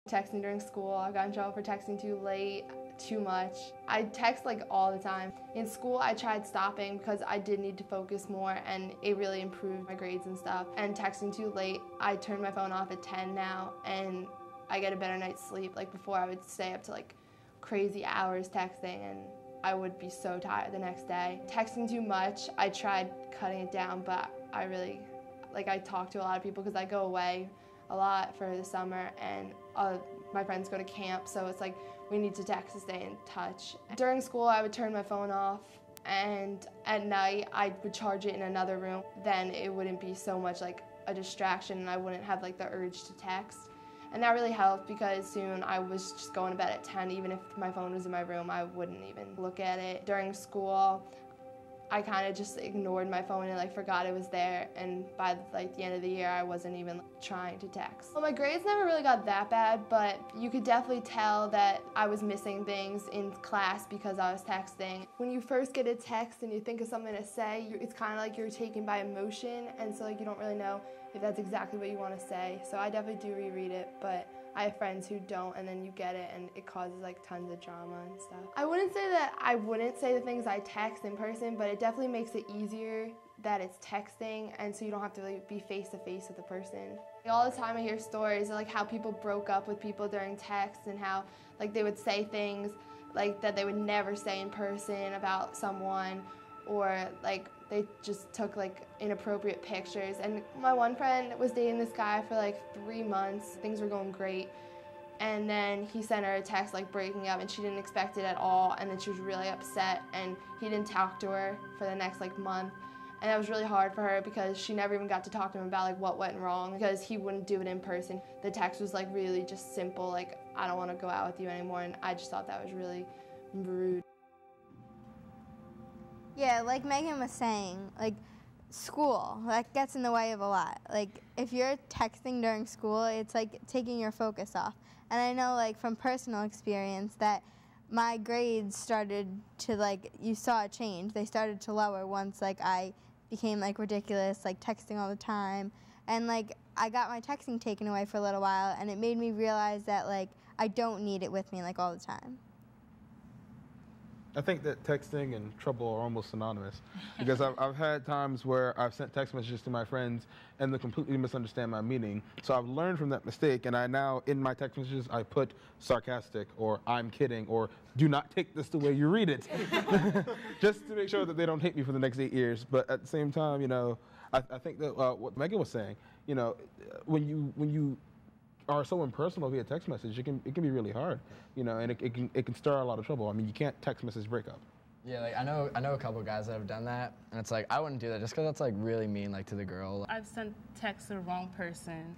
Texting during school, I got in trouble for texting too late, too much. I text like all the time. In school, I tried stopping because I did need to focus more, and it really improved my grades and stuff. And texting too late, I turned my phone off at 10 now, and I get a better night's sleep. Like before, I would stay up to like crazy hours texting, and I would be so tired the next day. Texting too much, I tried cutting it down, but I really, I talk to a lot of people because I go away a lot for the summer, and my friends go to camp, so it's like we need to text to stay in touch. During school, I would turn my phone off, and at night, I would charge it in another room. Then it wouldn't be so much like a distraction, and I wouldn't have like the urge to text. And that really helped because soon I was just going to bed at 10. Even if my phone was in my room, I wouldn't even look at it. During school, I kind of just ignored my phone and forgot it was there, and by the end of the year I wasn't even trying to text. Well, my grades never really got that bad, but you could definitely tell that I was missing things in class because I was texting. When you first get a text and you think of something to say, it's kind of like you're taken by emotion, and so you don't really know if that's exactly what you want to say. So I definitely do reread it, but I have friends who don't, and then you get it and it causes tons of drama and stuff. I wouldn't say that I wouldn't say the things I text in person, but it definitely makes it easier that it's texting, and so you don't have to be face to face with the person. All the time I hear stories of how people broke up with people during text, and how they would say things that they would never say in person about someone, or they just took inappropriate pictures. And my one friend was dating this guy for 3 months. Things were going great. And then he sent her a text breaking up, and she didn't expect it at all. And then she was really upset, and he didn't talk to her for the next month. And that was really hard for her because she never even got to talk to him about what went wrong, because he wouldn't do it in person. The text was really just simple, I don't want to go out with you anymore. And I just thought that was really rude. Yeah, like Megan was saying, school, that gets in the way of a lot. If you're texting during school, it's taking your focus off. And I know from personal experience that my grades started to you saw a change. They started to lower once I became ridiculous, texting all the time. And I got my texting taken away for a little while, and it made me realize that I don't need it with me all the time. I think that texting and trouble are almost synonymous, because I've had times where I've sent text messages to my friends and they completely misunderstand my meaning. So I've learned from that mistake, and I now, in my text messages, I put sarcastic, or I'm kidding, or do not take this the way you read it, just to make sure that they don't hate me for the next 8 years. But at the same time, I think that what Megan was saying, when you are so impersonal via text message, it can be really hard, and it can stir a lot of trouble. I mean, you can't text message breakup. Yeah, I know a couple guys that have done that, and it's I wouldn't do that just because that's really mean to the girl. I've sent texts to the wrong person,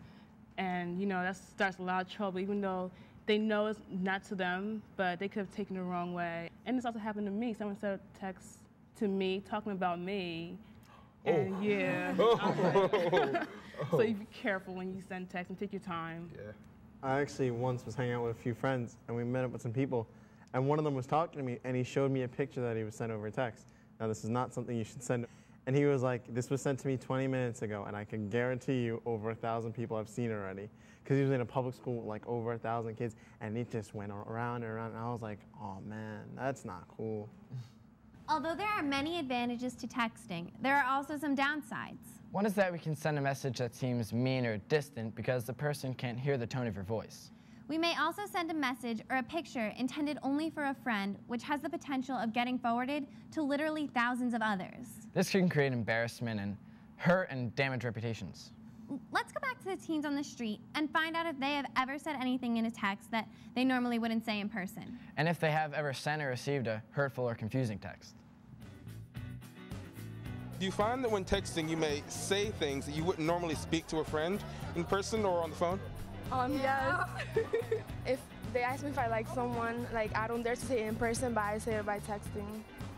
and that starts a lot of trouble, even though they know it's not to them, but they could have taken it the wrong way. And this also happened to me. Someone sent a text to me talking about me. And oh. Yeah. So you be careful when you send text and take your time. Yeah. I actually once was hanging out with a few friends, and we met up with some people, and one of them was talking to me, and he showed me a picture that he was sent over text. Now, this is not something you should send. And he was like, this was sent to me 20 minutes ago, and I can guarantee you over 1,000 people have seen it already. Because he was in a public school with over 1,000 kids, and it just went around and around, and I was like, oh man, that's not cool. Although there are many advantages to texting, there are also some downsides. One is that we can send a message that seems mean or distant because the person can't hear the tone of your voice. We may also send a message or a picture intended only for a friend, which has the potential of getting forwarded to literally thousands of others. This can create embarrassment and hurt and damage reputations. Let's go back to the teens on the street and find out if they have ever said anything in a text that they normally wouldn't say in person. And if they have ever sent or received a hurtful or confusing text. Do you find that when texting you may say things that you wouldn't normally speak to a friend in person or on the phone? Yes. If they ask me if I like someone, I don't dare to say it in person, but I say it by texting.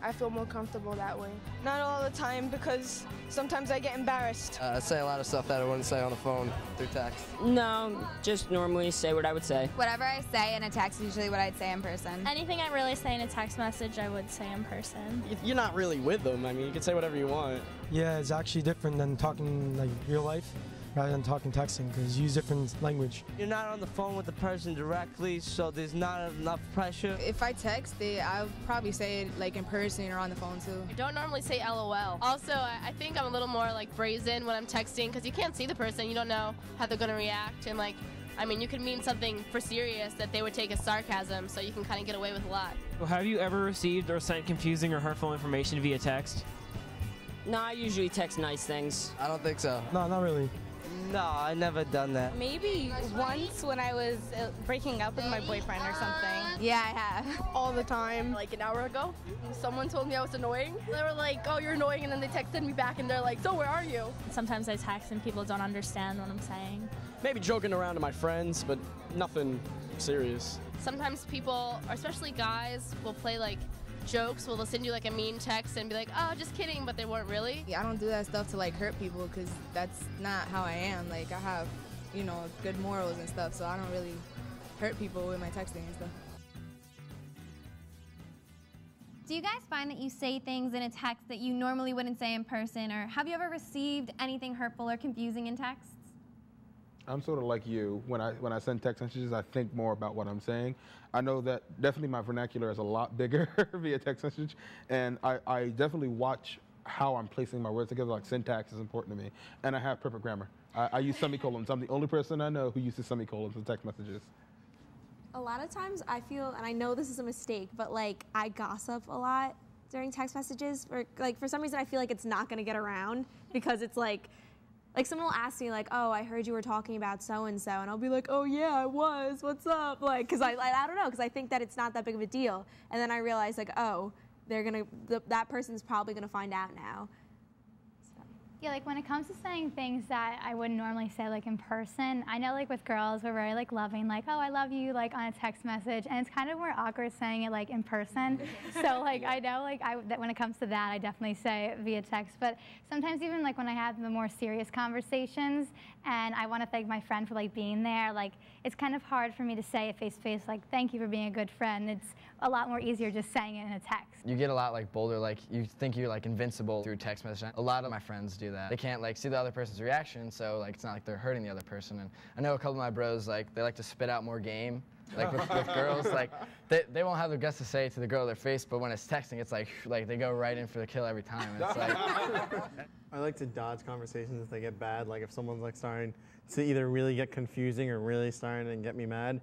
I feel more comfortable that way. Not all the time, because sometimes I get embarrassed. I say a lot of stuff that I wouldn't say on the phone through text. No, just normally say what I would say. Whatever I say in a text is usually what I'd say in person. Anything I really say in a text message, I would say in person. You're not really with them. I mean, you can say whatever you want. Yeah, it's actually different than talking real life. rather than texting, because you use different language. You're not on the phone with the person directly, so there's not enough pressure. If I text it, I'll probably say it like in person or on the phone too. I don't normally say LOL. Also, I think I'm a little more like brazen when I'm texting because you can't see the person. You don't know how they're gonna react, and like, I mean, you could mean something for serious that they would take as sarcasm, so you can kind of get away with a lot. Well, have you ever received or sent confusing or hurtful information via text? No, I usually text nice things. I don't think so. No, not really. No, I never done that. Maybe once when I was breaking up with my boyfriend or something. Yeah, I have. All the time. Like an hour ago, someone told me I was annoying. They were like, oh, you're annoying, and then they texted me back and they're like, so where are you? Sometimes I text and people don't understand what I'm saying. Maybe joking around to my friends, but nothing serious. Sometimes people, or especially guys, will play like jokes. Well, they'll send you like a mean text and be like, oh, just kidding, but they weren't really. I don't do that stuff to like hurt people because that's not how I am. Like I have, you know, good morals and stuff, so I don't really hurt people with my texting and stuff. Do you guys find that you say things in a text that you normally wouldn't say in person, or have you ever received anything hurtful or confusing in texts? I'm sort of like you. When I send text messages, I think more about what I'm saying. I know that definitely my vernacular is a lot bigger via text message, and I definitely watch how I'm placing my words together. Like syntax is important to me, and I have perfect grammar. I use semicolons. I'm the only person I know who uses semicolons in text messages. A lot of times I feel, and I know this is a mistake, but like I gossip a lot during text messages. For some reason I feel like it's not going to get around because it's like someone will ask me like, oh, I heard you were talking about so-and-so, and I'll be like, oh yeah, I was, what's up? Like, cause I don't know, cause I think that it's not that big of a deal. And then I realize like, oh, that person's probably gonna find out now. Yeah, like when it comes to saying things that I wouldn't normally say like in person, I know like with girls we're very like loving, like, oh, I love you, like on a text message, and it's kind of more awkward saying it like in person. So like I know like that when it comes to that, I definitely say it via text. But sometimes even like when I have the more serious conversations and I want to thank my friend for like being there, like it's kind of hard for me to say it face to face, like thank you for being a good friend. It's a lot more easier just saying it in a text. You get a lot like bolder, like you think you're like invincible through text message. A lot of my friends do that. They can't like see the other person's reaction, so like it's not like they're hurting the other person. And I know a couple of my bros, like they like to spit out more game. Like with girls, like they won't have their guts to say it to the girl to their face, but when it's texting, it's like they go right in for the kill every time. It's like I like to dodge conversations if they get bad. Like if someone's like starting to either really get confusing or really starting to get me mad,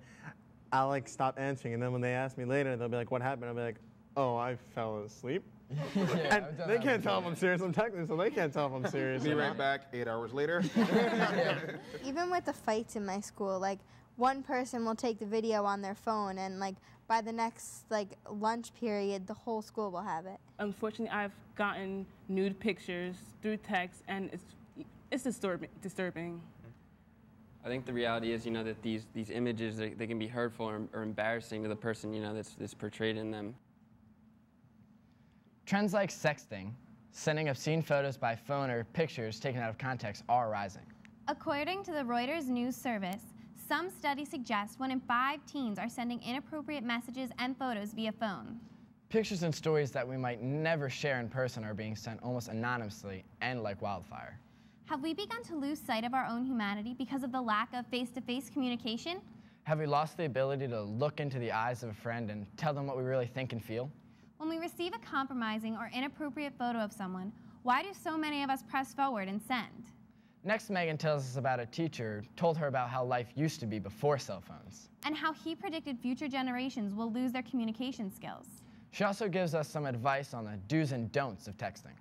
I'll like stop answering, and then when they ask me later, they'll be like, "What happened?" I'll be like, "Oh, I fell asleep." Yeah, and they can't tell if I'm serious. I'm texting, so they can't tell if I'm serious. Me right back 8 hours later. Even with the fights in my school, like one person will take the video on their phone, and like by the next like lunch period, the whole school will have it. Unfortunately, I've gotten nude pictures through text, and it's disturbing. I think the reality is, that these images, they can be hurtful or embarrassing to the person, that's portrayed in them. Trends like sexting, sending obscene photos by phone, or pictures taken out of context are rising. According to the Reuters news service, some studies suggest 1 in 5 teens are sending inappropriate messages and photos via phone. Pictures and stories that we might never share in person are being sent almost anonymously and like wildfire. Have we begun to lose sight of our own humanity because of the lack of face-to-face communication? Have we lost the ability to look into the eyes of a friend and tell them what we really think and feel? When we receive a compromising or inappropriate photo of someone, why do so many of us press forward and send? Next, Megan tells us about a teacher who told her about how life used to be before cell phones. And how he predicted future generations will lose their communication skills. She also gives us some advice on the do's and don'ts of texting.